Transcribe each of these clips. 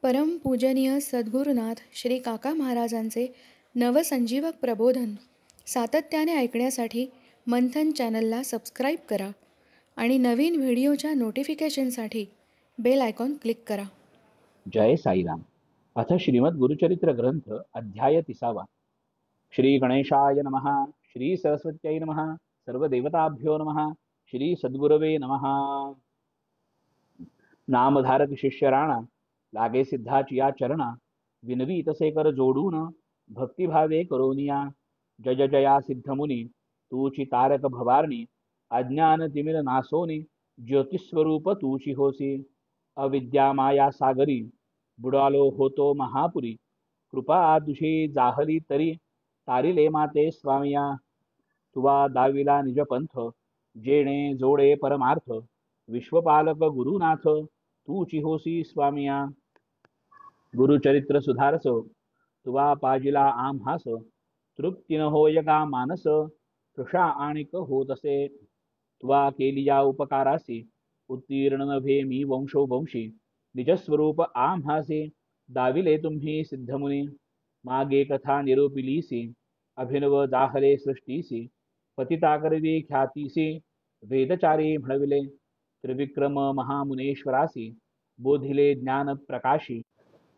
परमपूजनीय सद्गुरुनाथ श्री काका महाराजांचे नवसंजीवक प्रबोधन सातत्याने ऐकण्यासाठी मंथन चॅनलला सबस्क्राईब करा आणि नवीन व्हिडिओच्या नोटिफिकेशनसाठी बेल आयकॉन क्लिक करा. जय साईराम. अथ श्रीमद गुरुचरित्र ग्रंथ अध्याय 30. श्री गणेशाय नमः. श्री सरस्वत्यै नमः. सर्व देवताभ्यो नमः. श्री सद्गुरवे नमः. नामधारक शिष्य राणा लागे सिद्धाचिया चरणा, विनवी तसे कर जोडून भक्तिभावे करोनिया. जय जया सिद्धमुनी तूची तारक भवारणी, अज्ञान तिमिर नासोनी ज्योतिस्वरूप तूची होसी. अविद्या माया सागरी बुडालो होतो महापुरी, कृपा तुझी जाहली तरी तारिले माते स्वामिया. तुवा दाविला निजपंथ जेणे जोडे परमार्थ, विश्वपालक गुरुनाथ तूची होसी स्वामिया. गुरुचरित्र सुधारस तुवा पाजिला आम्हास, तृप्ती न होय का मानस तृषा आणिक होतसे. तुवा केलिया उपकारासी उत्तीर्ण नभे मी वंशोवंशी, निजस्वरूप आम्हासी दाविले तुम्ही सिद्धमुनी. मागे कथा निरूपिलीसी अभिनव दाहले सृष्टीसी, पतिता करवी ख्यातीसी वेदचारी म्हणविले. त्रिविक्रम महामुनेश्वरासी बोधिले ज्ञान प्रकाशी,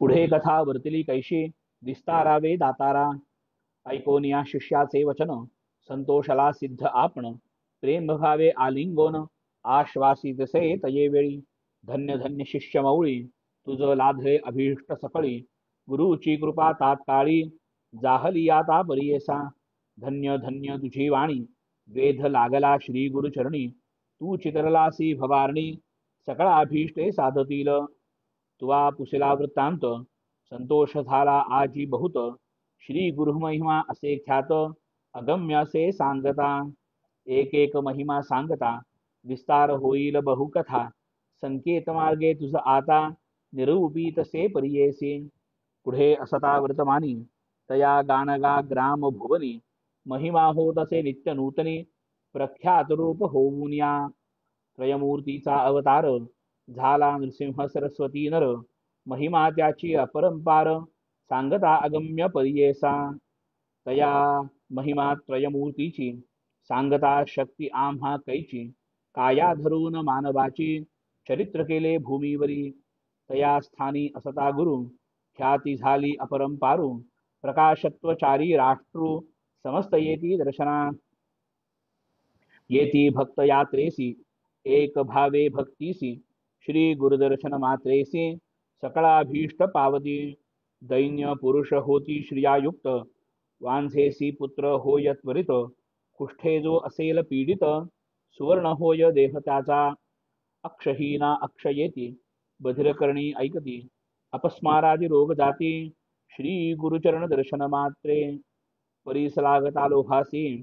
पुढे कथा वर्तली कैशी विस्तारावे दातारा. ऐकोनिया शिष्याचे वचन संतोषला सिद्ध आपण, प्रेम भावे आलिंगन आश्वासितसे तये वेळी. धन्य धन्य शिष्य मौळी तुझ लाधले अभीष्ट सकळी, गुरुची कृपा तात्काळी जाहली आता परियेसा. धन्य धन्य तुझी वाणी वेध लागला श्री गुरुचरणी, तू चितरलासी भवारणी सकळ अभीष्टे साधतील. तुवा पुसिला वृत्तांत संतोष झाला आजी बहुत, श्री गुरुमहिमा असे ख्यात अगम्य असे सांगता. एक एक महिमा सांगता विस्तार होईल बहुकथा, संकेत मार्गे तुझ आता निरूपी तसे परियेसी. पुढे असता वर्तमानी तया गाणगा ग्राम भुवनी, महिमा होत असे नित्य नूतनी प्रख्यात रूप होऊन या. त्रयमूर्तीचा अवतार झाला नृसिंह सरस्वती नर, महिमा त्याची अपरंपार सांगता अगम्य परियेसा. तया महिमा त्रयमूर्तीची सांगता शक्ती आम्हा कैची, काया धरून मानवाची चरित्र केले भूमीवरी. तया स्थानी असता गुरु ख्याती झाली अपरंपारू, प्रकाशत्वचारी राष्ट्रू समस्त येती दर्शना. येती भक्त यात्रेसी एक भावे भक्तीसी, श्री गुरुदर्शन मात्रेसी सकळाभीष्ट पावती. दैन्य पुरुष होती श्रियायुक्त, वांझेसी पुत्र होय त्वरित, कुष्ठे जो असेल पीडित सुवर्ण होय देह त्याचा. अक्षहीना अक्षयेती बधिरकर्णी ऐकती, अपस्मारादी रोग जाती श्री गुरुचरण दर्शन मात्रे. परीसलागता लोहासी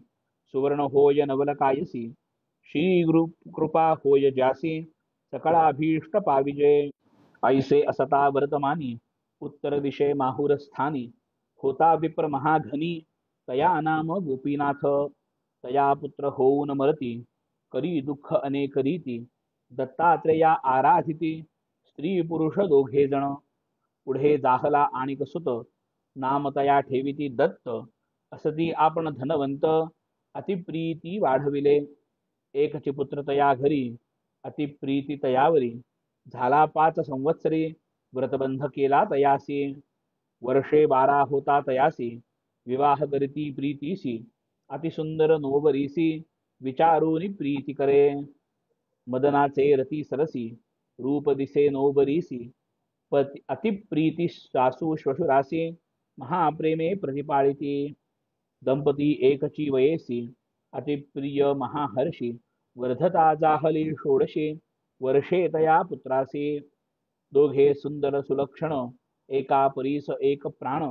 सुवर्ण होय नवलकायसी, श्री गुरु कृपा होय ज्यासी सकळाभीष्ट पाविजे. ऐसे असता वर्तमानी उत्तर दिशे माहुरस्थानी, होता विप्र महाधनी तया नाम गोपीनाथ. तया पुत्र होऊन मरती करी दुःख अनेक रीती, दत्तात्रेया आराधिती स्त्री पुरुष दोघे जण. पुढे जाहला आणिक सुत नाम तया ठेविती दत्त, असती आपण धनवंत अतिप्रीती वाढविले. एकची पुत्र तया घरी अतिप्रीती तयावरी, झाला 5 संवत्सरी व्रतबंध केला तयासी. वर्षे 12 होता तयासी विवाह करीती प्रीतीसी, अतिसुंदर नोवरीसी विचारूनी प्रीती करे. मदनाचे रती सरसी रूप दिसे नोबरीसी, अतिप्रीती सासू श्वशुरासी महाप्रेमे प्रतिपाळिती. दंपती एकची वयेसी अतिप्रिय महाहर्षी, वर्धता जाहली 16 वर्षे तया पुत्रासी. दोघे सुंदर सुलक्षण एका परीस एक प्राण,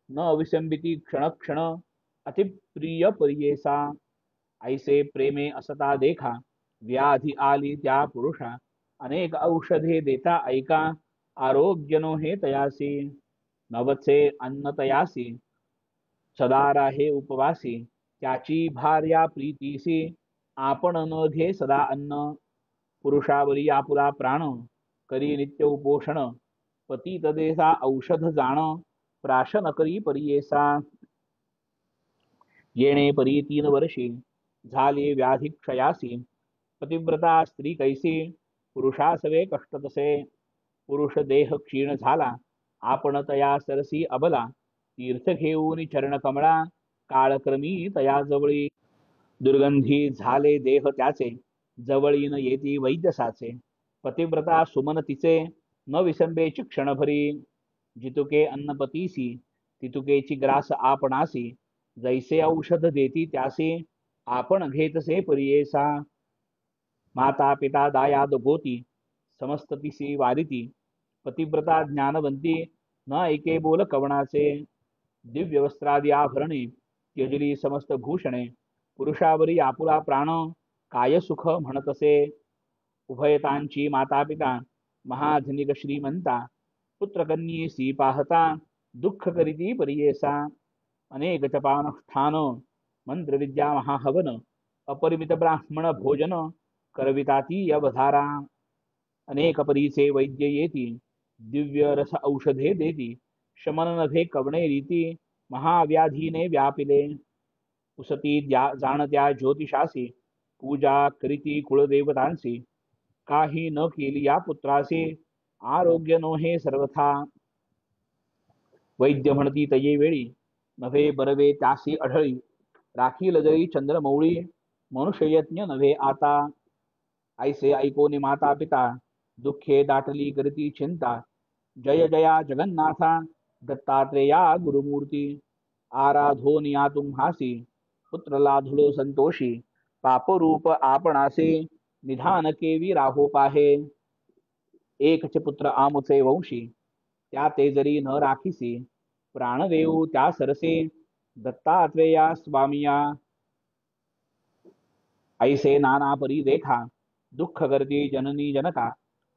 न विसंबिती क्षण क्षण अतिप्रिय परियेसा. ऐसे प्रेमे असता देखा व्याधी आली त्या पुरुषा, अनेक औषधे देता ऐका आरोग्य नो हे तयासी. नवचे अन्न तयासी सदा राहे उपवासी, त्याची भार्या प्रीतीसी आपण न घे सदा अन्न. पुरुषावरी आपुला प्राण करी नित्य उपोषण, पती तदेसा औषध जाण प्राशन करी परियेसा येणे परी 3 वर्षे झाले व्याधी क्षयासी पतिव्रता स्त्री कैसी पुरुषासवे कष्ट तसे पुरुष देह क्षीण झाला आपण तया सरसी अबला तीर्थ घेऊन चरण कमळा काळक्रमी तया जवळी दुर्गंधी झाले देह त्याचे जवळीन येती वैद्यसाचे पतिव्रता सुमन तिचे न विसंबेची क्षणभरी जितुके अन्नपतीसी तितुकेची ग्रास आपणासी जैसे औषध देती त्यासी आपण घेतसे परियेसा माता पिता दायाद गोती समस्त तिसी वारिती पतिव्रता ज्ञानवंती न ऐके बोल कवणाचे दिव्य वस्त्रादी आभरणे त्यजली समस्त भूषणे पुरुषावरी आपुला प्राण काय सुख म्हणतसे उभयतांची माता पिता महाधनिक श्रीमंता पुत्रकन्येसी पाहता दुःख करीती परियेसा अनेक जपानुष्ठान मंत्रविद्या महाहवन अपरिमित ब्राह्मण भोजन करविताती अवधारा अनेक परीचे वैद्य येती दिव्य रस औषधे देती शमन नभे कवणे रीती महाव्याधीने व्यापिले उसती जाणत्या ज्योतिषासी पूजा करीती कुळदेवतांसी काही न केली या पुत्रासी आरोग्य नोहे सर्वथा वैद्य म्हणती तये वेळी नव्हे बरवे त्यासी आढळी राखील जरी चंद्रमौळी मनुष्ययज्ञ नव्हे आता ऐसे ऐकोनी माता पिता दुःखे दाटली करती चिंता जय जया जगन्नाथा दत्तात्रेया गुरुमूर्ती आराधोनिया तुम्हासी पुत्र लाधुलो संतोषी पापरूप आपणासे निधान केवी राहो पाहे एकच पुत्र आमुचे वंशी त्या ते जरी न राखीसी प्राण देऊ त्या सरसे दत्तात्रेया स्वामिया ऐसे नाना परी देखा दुःख करती जननी जनका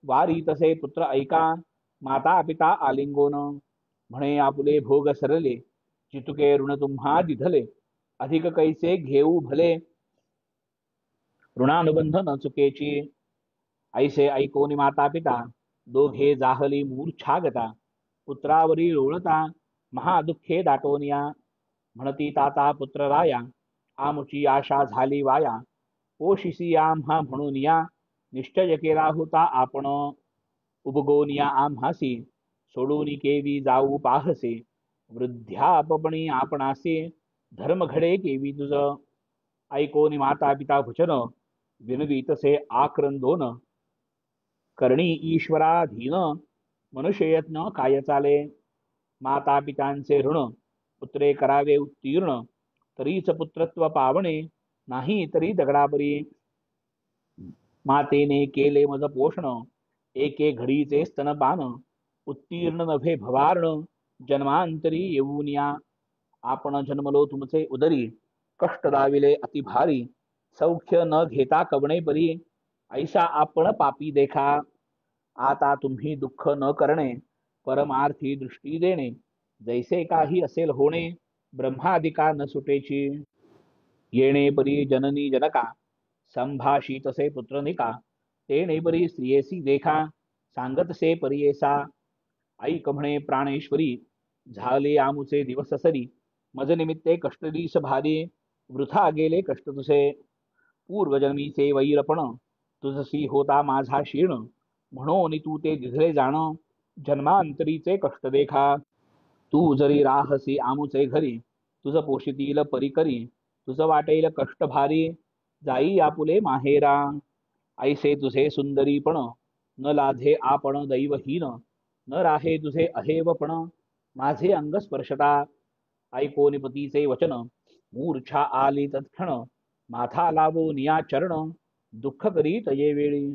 वारी तसे पुत्र ऐका माता पिता आलिंगोन म्हणे आपुले भोग सरले चितुके ऋण तुम्हा दिधले अधिक कैसे घेऊ भले ऋणानुबंध न चुकेची ऐसे ऐकोनी माता पिता दोघे जाहली मूर्छागता पुत्रावरी लोळता महादुःखे दाटोनिया म्हणती ताता पुत्र राया आमुची आशा झाली वाया पोशिसी आम्हा म्हणून या निश्चय केला होता आपण उपगोनिया आम्हासी सोडून केवी जाऊ पाहसे वृद्ध्यापणी आपणासे धर्म घडे केवी तुझ ऐकोनी माता पिता वचन विनवीतसे आक्रंदोन करणी ईश्वराधीन मनुष्ययत्न काय चाले माता पितांचे ऋण पुत्रे करावे उत्तीर्ण तरीच पुत्रत्व पावणे नाही तरी दगडापरी मातेने केले मज पोषण एके घडीचे स्तनपान उत्तीर्ण नभे भवार्ण जन्मांतरी येऊन या आपण जन्मलो तुमचे उदरी कष्ट दाविले अति भारी सौख्य न घेता कवणे परी ऐसा आपण पापी देखा आता तुम्ही दुःख न करणे परमार्थी दृष्टी देणे जैसे काही असेल होणे ब्रह्मादिका न सुटेची येणे परी जननी जनका संभाषी तसे पुत्रनिका तेणे परी स्त्रियेसी देखा सांगतसे परियेसा ऐक म्हणे प्राणेश्वरी झाले आमुचे दिवस सरी मज निमित्ते कष्टदीस भारी वृथा गेले कष्ट तुझे पूर्वजन्मीचे वैरपण तुझसी होता माझा शीण म्हणून तू ते दिधले जाण जन्मांतरीचे कष्ट देखा तू जरी राहसी आमुचे घरी तुझ पोषितील परिकरी तुझ वाटेल कष्ट भारी जाई आपुले माहेरा ऐसे तुझे सुंदरीपण न लाधे आपण दैवहीन न राहे तुझे अहेवपण माझे अंग स्पर्शता ऐकोनी पतीचे वचन मूर्छा आली तत्क्षण माथा लावो निया चरण दुःख करी तये वेळी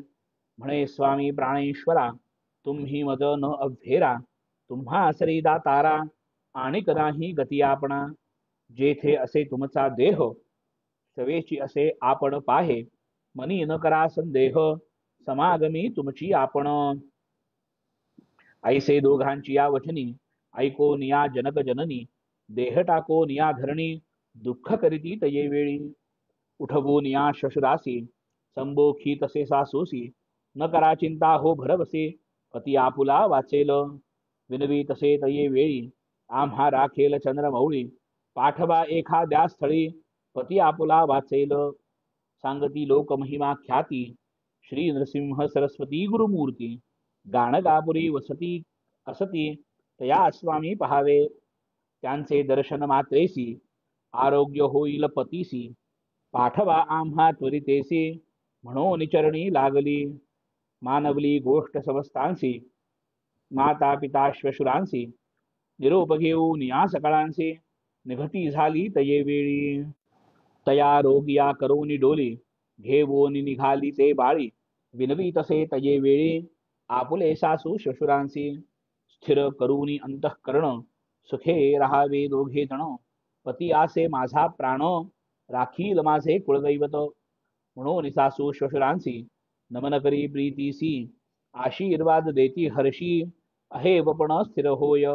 म्हणे स्वामी प्राणेश्वरा तुम्ही मज न अभ्येरा तुम्हा सरीदा तारा आणि कदाही गती आपणा जेथे असे तुमचा देह सवेची असे आपण पाहे मनी न करा संदेह समागमी तुमची आपण ऐसे दोघांची या वचनी ऐको निया जनक जननी देह टाको निया धरणी दुःख करीती तये वेळी उठवून या शशुरासी संबोखी तसे सासूसी न करा चिंता हो भरवसे पती आपुला वाचेल विनवी तसे तये वेळी आम्हा राखेल चंद्रमौळी पाठवा एखाद्या स्थळी पती आपुला वाचेल सांगती लोक महिमा ख्याती श्री नरसिंह सरस्वती गुरुमूर्ती गाणगापुरी वसती असती तया स्वामी पहावे त्यांचे दर्शन मात्रेसी आरोग्य होईल पतीसी पाठवा आम्हा त्वरितेसी म्हणून चरणी लागली मानवली गोष्ट समस्तांसी माता पिता श्वशुरांसी निरोप घेऊन या सकाळांसी निघती झाली तये वेळी तया रोगिया करोनी डोली घेऊन निघाली ते बाळी विनवी तसे तये वेळी आपुले सासू श्वशुरांसी स्थिर करूनी अंतःकरण सुखे राहावे दोघे जण पती आसे माझा प्राण राखील माझे कुळदैवत म्हणून सासू श्वशुरांसी नमन करी प्रीतीसी आशीर्वाद देती हर्षी अहे वपण स्थिर होय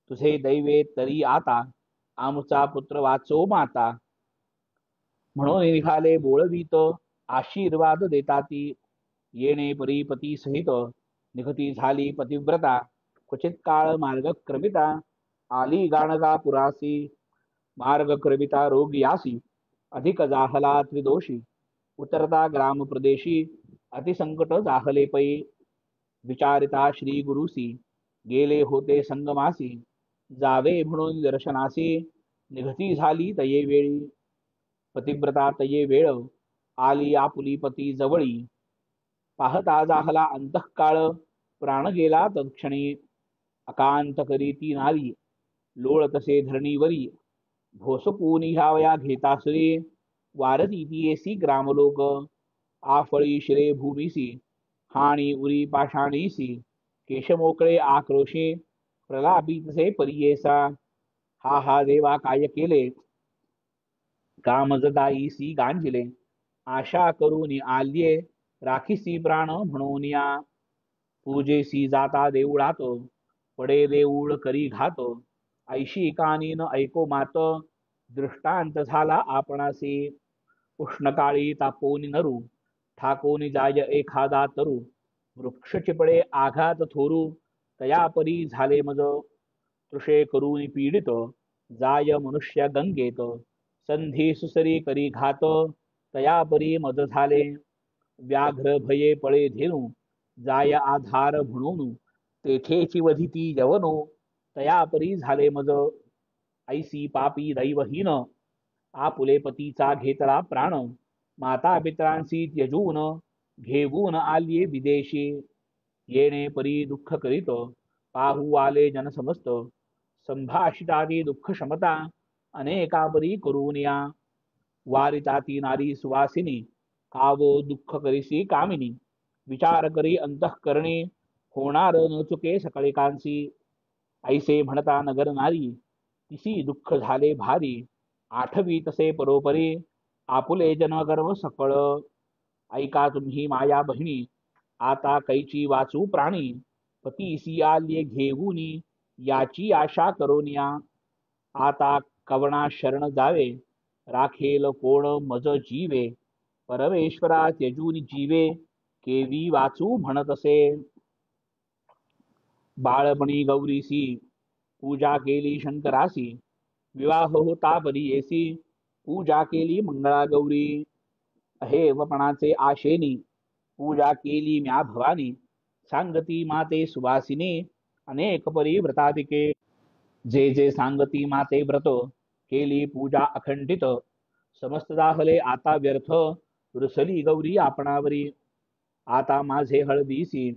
तुझे दैवे तरी आता आमचा पुत्र वाचो माता म्हणून निघाले बोळवीत आशीर्वाद देताती येणे परीपती सहित निघती झाली पतिव्रता क्वचित काळ मार्गक्रमिता आली गाणगा पुरासी मार्गक्रमिता रोगियासी अधिक जाहला त्रिदोषी उतरता ग्राम प्रदेशी अतिसंकट जाहले पै विचारिता श्री गुरुसी गेले होते संगमासी जावे म्हणून दर्शनासी निघती झाली तये वेळी पतिव्रता तये वेळ आली आपुली पती जवळी पाहता जाहला अंतःकाळ प्राण गेला तत्क्षणी अकांत करी ती नारी लोळ तसे धरणीवरी भोसकून ह्यावया घेतासुरी वारती तियेसी ग्रामलोक आफळी शिरे भूमीसी हाणी उरी पाषाणीसी केशमोकळे आक्रोशे प्रलापितसे परियेसा हा देवा काय केले कामजदाईसी गांजिले आशा करून आल्ये राखीसी प्राण म्हणून या पूजेसी जाता देऊळात पडे देऊळ करी घात ऐशी कानी न ऐको मात दृष्टांत झाला आपणासी उष्णकाळी तापोनी नरू ठाकोनी जाय एखादा तरू वृक्ष चिपळे आघात थोरू तयापरी झाले मज तृषे करून पीडित जाय मनुष्य गंगेत संधी सुसरी करी घात तयापरी मज झाले व्याघ्र भये पळे धेनु जाय आधार म्हणून तेथेची वधिती यवनो तयापरी झाले मज ऐसी पापी दैवहीन आपुले पतीचा घेतला प्राण माता पित्रांसी त्यजून घेऊन आल्ये विदेशी येणे परी दुःख करीत पाहू आले जन समस्त संभाषितादी दुःख क्षमता अनेकापरी करून या वारिता ती नारी सुवासिनी कावो दुःख करीसी कामिनी विचार करी अंतःकरणी होणार न चुके सकळिकांसी ऐसे म्हणता नगर नारी तिसी दुःख झाले भारी आठवी तसे परोपरी आपुले जन गर्व सकळ ऐका तुम्ही माया बहिणी आता कैची वाचू प्राणी पतीसी आल्ये घेऊनी याची आशा करोनिया आता कवणा शरण जावे राखेल कोण मज जीवे परमेश्वरा त्यजून जीवे केवी वाचू म्हणतसे बाळपणी गौरीसी पूजा केली शंकरासी विवाह होता परीयेसी पूजा केली मंगळा गौरी अहे वपणाचे आशेनी पूजा केली म्या भवानी सांगती माते सुवासिनी अनेक परी व्रतादिके जे जे सांगती माते व्रत केली पूजा अखंडित समस्त दाहले आता व्यर्थ रुसली गौरी आपणावरी आता माझे हळदीसी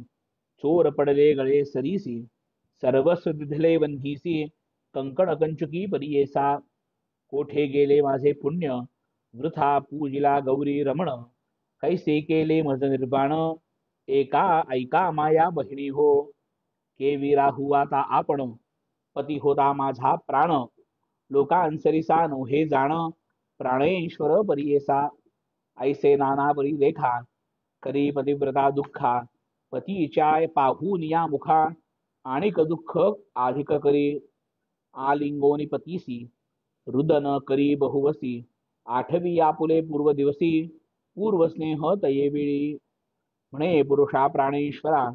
चोर पडले गळे सरीसी सर्वस्व दिधले बंधीसी कंकण कंचुकी परियेसा कोठे गेले माझे पुण्य वृथा पूजिला गौरी रमण कैसे केले मज निर्वाण एका ऐका माया बहिणी हो केवी राहू आता आपण पती होता माझा प्राण लोकांसरिसा नोहे जाण प्राणेश्वर परियेसा ऐसे नाना परी देखा करी पतिव्रता दुःखा पतीच्या पाहून या मुखा आणिक दुःख अधिक करी आलिंगोनी पतीसी रुदन करी बहुवसी आठवी आपुले पूर्व दिवसी पूर्वस्नेह तये वेळी म्हणे पुरुषा प्राणेश्वरा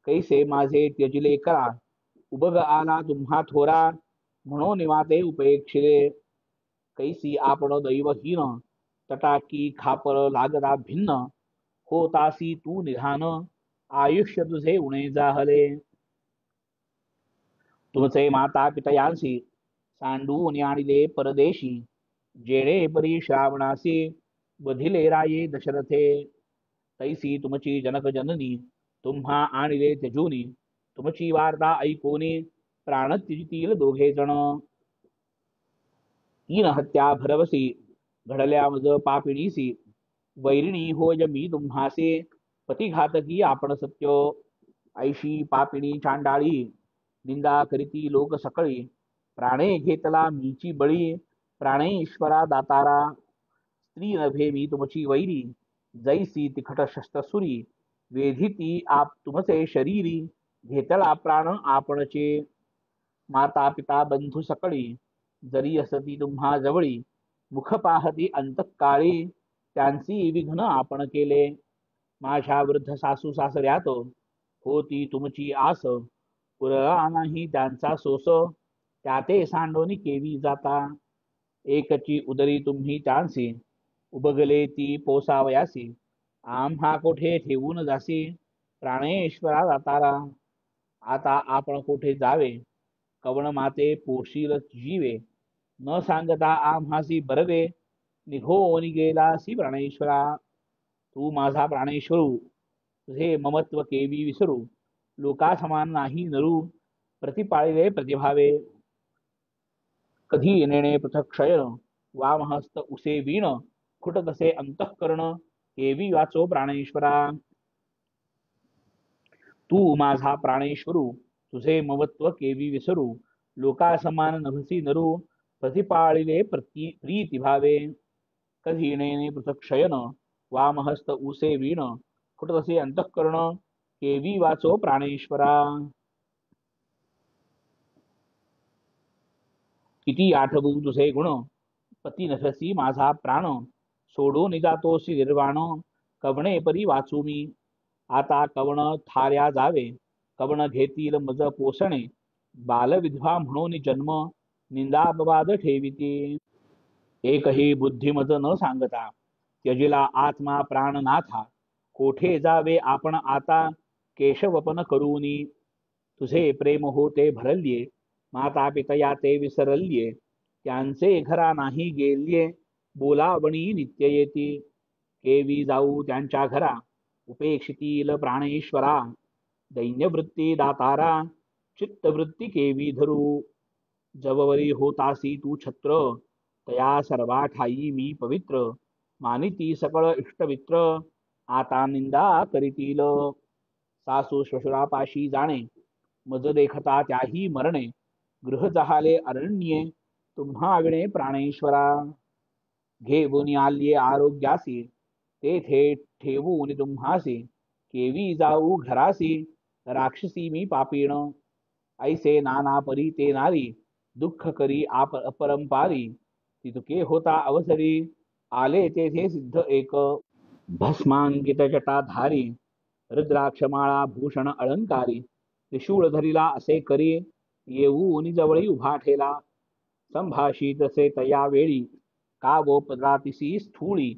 कैसे माझे त्यजिले करा उबग आला तुम्हा थोरा, म्हणून माते उपेक्षिले. कैसी आपण दैवहीन, तटाकी खापर लागता भिन्न. होतासी तू निधान, आयुष्य तुझे उणे जाहले. तुमचे माता पितयांसी, सांडून आणिले परदेशी. जेणे परी श्रावणासी, बधिले राये दशरथे. तैसी तुमची जनक जननी, तुम्हा आणिले त्यजूनी. तुमची वार्ता ऐकोनी, प्राण त्यजितील दोघे जण. तीन हत्या भरवसी, घडल्या मज पापिणीसी. वैरिणी होय मी तुम्हासे, पतिघातकी आपण सत्य. ऐशी पापिणी चांडाळी, निंदा करीती लोक सकळी. प्राणे घेतला मीची बळी, प्राणेश्वरा दातारा. स्त्री नभे मी तुमची वैरी, जैसी तिखट शस्त्रसुरी. वेधिती आप तुमचे शरीरी, घेतला प्राण आपणचे. माता पिता बंधू सकळी, जरी असती तुम्हा जवळी. मुख पाहती अंतकाळी, त्यांची विघ्न आपण केले. माझ्या वृद्ध सासू सासऱ्यात, होती तुमची आस. पुरला नाही त्यांचा सोस, त्याते सांडोनी केवी जाता. एकची उदरी तुम्ही त्यांसी, उबगले ती पोसावयासी. आम्हा कोठे ठेवून जासी, प्राणेश्वरा दातारा. आता आपण कोठे जावे, कवण माते पोशील जीवे. न सांगता आम्हासी बरवे, निघोन गेलासी प्राणेश्वरा. तू माझा प्राणेश्वरू, तुझे ममत्व केवी विसरू. लोका समान नाही नरू, प्रतिपाळिले प्रतिभावे. कधी नेणे पृथक शयन, वामहस्त उसे वीण. खुट तसे अंतःकरण, केवी वाचो प्राणेश्वरा. तू माझा प्राणेश्वरू, तुझे ममत्व केवी विसरू. लोका समान नभसी नरू, प्रतिपाळिले प्रीतिभावे. कधी नेणे पृथक शयन, वामहस्त उसे वीण. खुट तसे अंतःकरण, केवी वाचो प्राणेश्वरा. किती आठवू तुझे गुण, पती नभसी माझा प्राण. सोडून जातोसी निर्वाण, कवणे परी वाचू मी. आता कवण थाऱ्या जावे, कवण घेतील मज पोसणे. बालविधवा म्हणून जन्म, निंदा अपवाद ठेविती. एकही बुद्धी मज न सांगता, त्यजिला आत्मा प्राणनाथा. कोठे जावे आपण आता, केशवपन करूनी. तुझे प्रेम होते भरल्ये, माता पितया ते विसरल्ये. त्यांचे घरा नाही गेल्ये, बोलावणी नित्य येती. केवी जाऊ त्यांच्या घरा, उपेक्षितील प्राणेश्वरा. दैन्यवृत्ती दातारा, चित्तवृत्ती केवी धरू. जववरी होतासी तू छत्र, तया सर्वा ठाई मी पवित्र. मानिती सकळ इष्टमित्र, आता निंदा करीतील. सासू श्वशुरापाशी जाणे, मज देखता त्याही मरणे. गृह जहाले अरण्ये, तुम्हा विणे प्राणेश्वरा. घेऊन आल्ये आरोग्यासी, तेथे ठेवून तुम्हासी. केवी जाऊ घरासी, राक्षसी मी पापीण. ऐसे नाना परी ते नारी, दुःख करी आप अपरंपारी. तितके होता अवसरी, आले तेथे सिद्ध एक. भस्मांकित जटाधारी, रुद्राक्षमाळा भूषण अलंकारी. त्रिशूळ धरिला असे करी, येऊन जवळी उभा ठेला. संभाषित तसे तया वेळी, का वो पदरातिसी स्थूळी.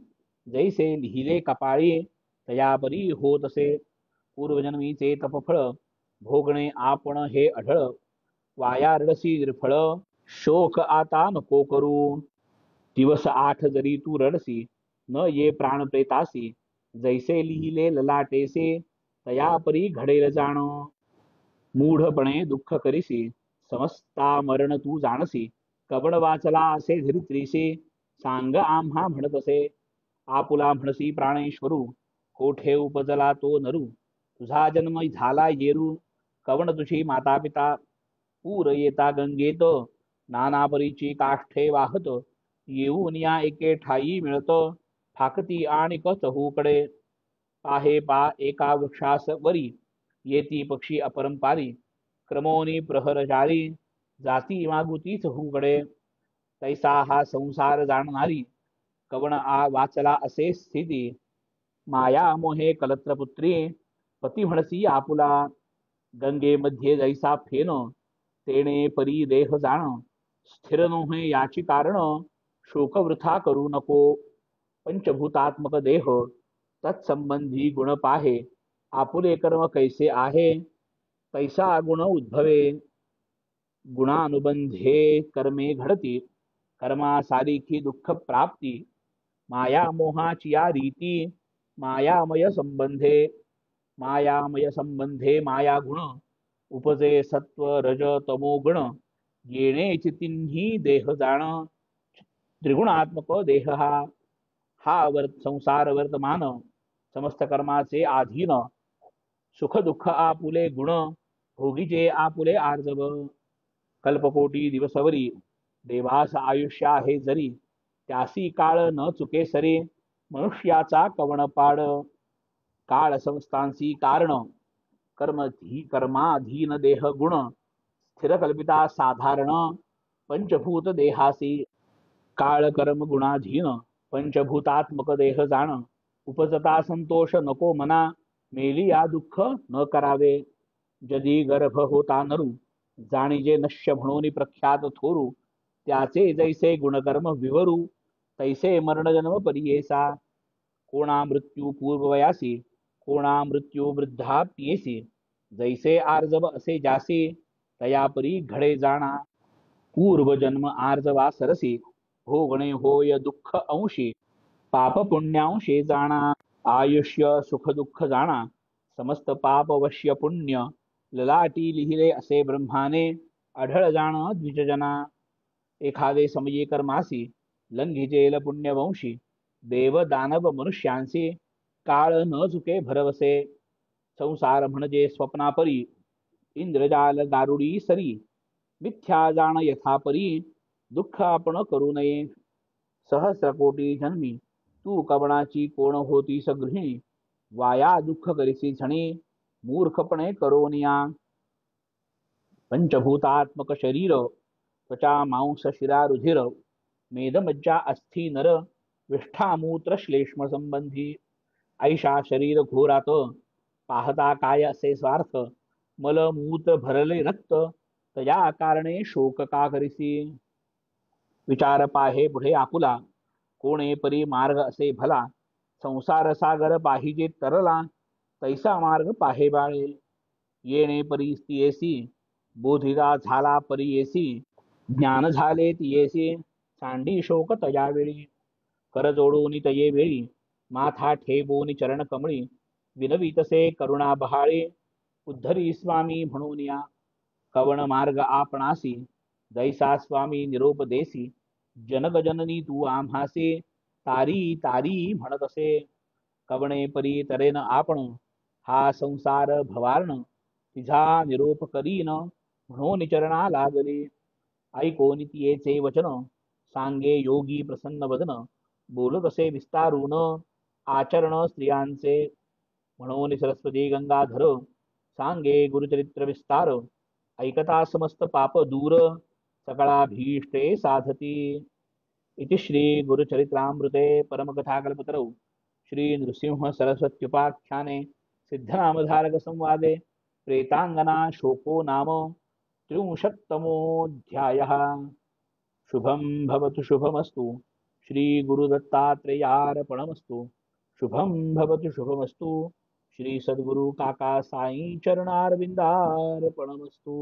जैसे लिहिले कपाळी, तया परी होतसे. पूर्वजन्मीचे तपफळ, भोगणे आपण हे अढळ. वाया रडसी निर्फळ, शोक आता नको करू. दिवस 8 जरी तू रडसी, न ये प्राण प्रेतासी. जैसे लिहिले ललाटेसे, तया परी घडेल जाण. मूढपणे दुःख करीसी, समस्ता मरण तू जाणसी. कवण वाचला असे धरित्रीसी, सांग आम्हा म्हणतसे. आपुला म्हणसी प्राणेश्वरू, कोठे उपजला तो नरू. तुझा जन्म झाला येरू, कवण तुझी माता पिता. पूर येता गंगेत, नाना परीची काष्ठे वाहत. येऊन या एके ठाई मिळत, फाकती आणिक चहूकडे. पाहे पा एका वृक्षास वरी, येती पक्षी अपरंपारी. क्रमोनी प्रहर जारी, जाती मागुती चहूकडे. तैसा हा संसार जाणणारी, कवण वाचला असे स्थिती. माया मोहे कलत्रपुत्री, पती म्हणसी आपुला. गंगेमध्ये जैसा फेन, तेणे परी देह जाण स्थिर नोहे याची कारण शोक वृथा करू नको पंचभूतात्मक देह तत्संबंधी गुण पाहे आपुले कर्म कैसे आहे तैसा गुण उद्भवे गुणानुबंधे कर्मे घडती कर्मा सारिखी दुःख प्राप्ती माया मोहाची या रीती मायामय संबंधे माया गुण उपजे सत्व रज तमो गुण येणे चितिन्ही देह जाण त्रिगुणात्मक देह संसार वर्तमान समस्त कर्माचे आधीन सुख दुःख आपुले गुण भोगीचे आपुले आर्जव कल्पकोटी दिवसवरी देवास आयुष्य आहे जरी त्यासी काळ न चुके सरी मनुष्याचा कवणपाड काळ संस्थांसी कारण कर्माधीन देह गुण स्थिर कल्पिता साधारण पंचभूत देहासी काळ कर्म गुणाधीन पंचभूतात्मक देह जाण उपजता संतोष नको मना मेलिया दुःख न करावे जदी गर्भ होता नरू जाणीजे नश्य म्हणून प्रख्यात थोरू त्याचे जैसे गुणकर्म विवरू तैसे मरणजन्म परियेसा कोणा मृत्यू पूर्ववयासी कोणा मृत्यू वृद्धाप्येसी जैसे आर्जव असे जासी तयापरी घडे जाणा पूर्वजन्म आर्जवा सरसी भोगणे होय दुःख अंशी पाप पुण्यांशे जाणा आयुष्य सुख दुःख जाणा समस्त पाप वश्य पुण्य ललाटी लिहिले असे ब्रह्माने आढळ जाण द्विजजना एखादे समये कर्मासी लंघिजेल पुण्यवंशी देव दानव मनुष्यांसी काळ न चुके भरवसे संसार म्हणजे स्वप्नापरी इंद्रजाल दारुडी सरी मिथ्या जाण यथापरी दुःख आपण करू नये सहस्र कोटी जन्मी तू कवणाची कोण होती सगृहिणी वाया दुःख करिसी झणी मूर्खपणे करोनिया पंचभूतात्मक शरीर त्वचा मांस शिरा रुधिर मेदमज्जा अस्थि नर विष्ठामूत्र श्लेष्म संबंधी ऐशा शरीर घोरात पाहता काय असे स्वार्थ मल मूत्र भरले रक्त तया कारणे शोक का करिसी विचार पाहे पुढे आपुला कोणे परी मार्ग असे भला संसार सागर पाहिजे तरला तैसा मार्ग पाहे बाळे येणे परी स्थियेसी बोधिरा झाला परी येसी ज्ञान झाले तियेसी सांडी शोक तया वेळी कर जोडून तये वेळी माथा ठेवून चरण कमळी विनवी तसे करुणा बहाळे उद्धरी स्वामी म्हणून या कवण मार्ग आपणासी जैसा स्वामी निरोप देसी जनक जननी तू आम्हासे तारी तारी म्हणत असे कवणे परी तरेन आपण हा संसार भवार्ण तिझा निरोप करीन म्हणून चरणा लागले ऐकोनी तियेचे वचन सांगे योगी प्रसन्न वदन बोलत असे विस्तारून आचरण स्त्रियांचे म्हणून सरस्वती गंगाधर सांगे गुरुचरित्र विस्तार ऐकता समस्त पाप दूर सकळा भीष्टे साधती इति श्री गुरुचरित्रामृते परमकथाकल्पतरौ श्री नृसिंह सरस्वत्युपाख्याने सिद्धनामधारक संवादे प्रेतांगना शोको नाम 63तमोऽध्यायः शुभं भवतु शुभमस्तु श्री गुरुदत्तात्रेयार्पणमस्तु शुभं भवतु शुभमस्तु श्री सद्गुरु काका साई चरणारविंदार्पणमस्तु।